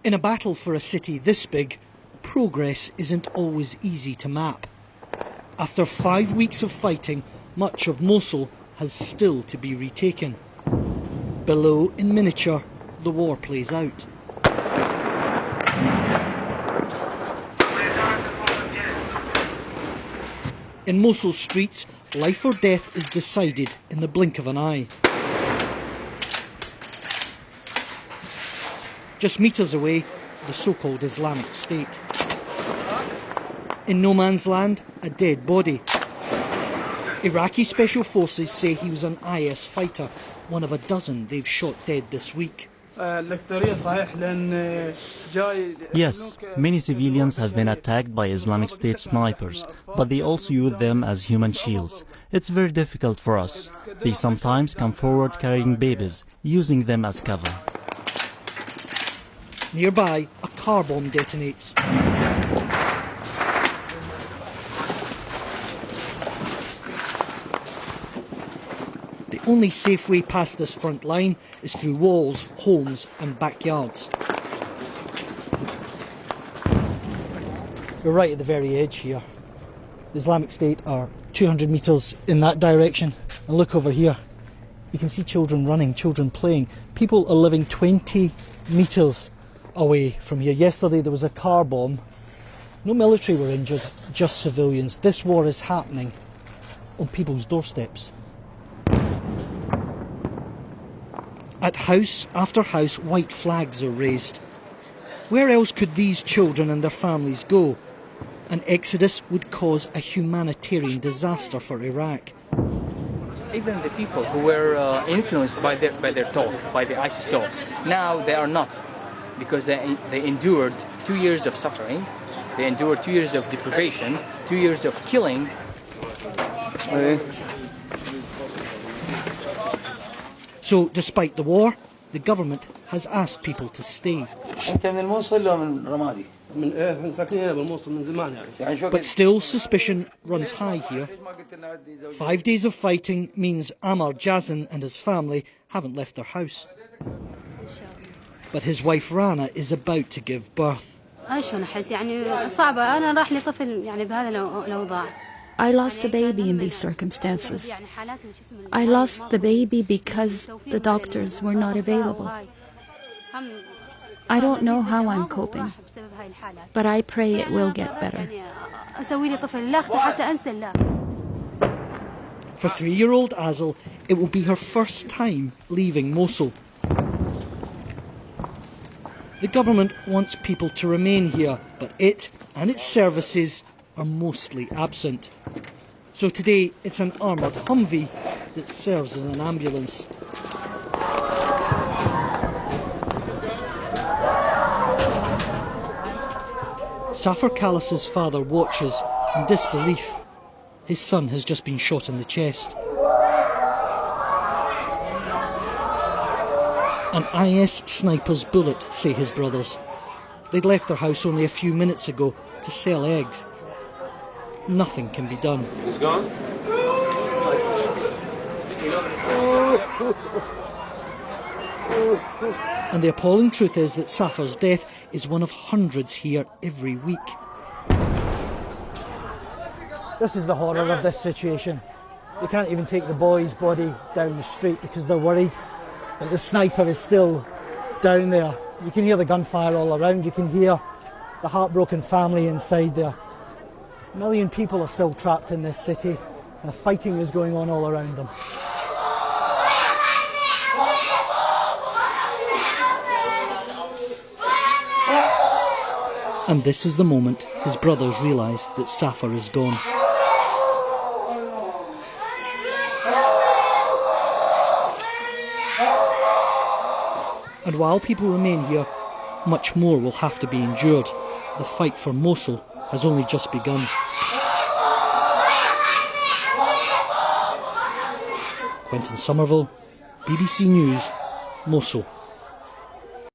In a battle for a city this big, progress isn't always easy to map. After 5 weeks of fighting, much of Mosul has still to be retaken. Below, in miniature, the war plays out. In Mosul streets, life or death is decided in the blink of an eye. Just metres away, the so-called Islamic State. In no man's land, a dead body. Iraqi special forces say he was an IS fighter, one of a dozen they've shot dead this week. Yes, many civilians have been attacked by Islamic State snipers, but they also use them as human shields. It's very difficult for us. They sometimes come forward carrying babies, using them as cover. Nearby, a car bomb detonates. The only safe way past this front line is through walls, homes and backyards. We're right at the very edge here. The Islamic State are 200 metres in that direction. And look over here. You can see children running, children playing. People are living 20 metres away from here. Yesterday there was a car bomb. No military were injured, just civilians. This war is happening on people's doorsteps. At house after house, white flags are raised. Where else could these children and their families go? An exodus would cause a humanitarian disaster for Iraq. Even the people who were influenced by their talk, by the ISIS talk, now they are not, because they endured 2 years of suffering, they endured 2 years of deprivation, 2 years of killing. So, despite the war, the government has asked people to stay. But still, suspicion runs high here. 5 days of fighting means Amar Jazan and his family haven't left their house. But his wife Rana is about to give birth. I lost a baby in these circumstances. I lost the baby because the doctors were not available. I don't know how I'm coping, but I pray it will get better. For 3-year-old Azel, it will be her first time leaving Mosul. The government wants people to remain here, but it and its services are mostly absent. So today it's an armoured Humvee that serves as an ambulance. Safar Khalas's father watches in disbelief. His son has just been shot in the chest. An IS sniper's bullet, say his brothers. They'd left their house only a few minutes ago to sell eggs. Nothing can be done. He's gone? And the appalling truth is that Safar's death is one of hundreds here every week. This is the horror of this situation. They can't even take the boy's body down the street because they're worried that the sniper is still down there. You can hear the gunfire all around, you can hear the heartbroken family inside there. 1 million people are still trapped in this city, and the fighting is going on all around them. And this is the moment his brothers realise that Safar is gone. And while people remain here, much more will have to be endured. The fight for Mosul has only just begun. Quentin Somerville, BBC News, Mosul.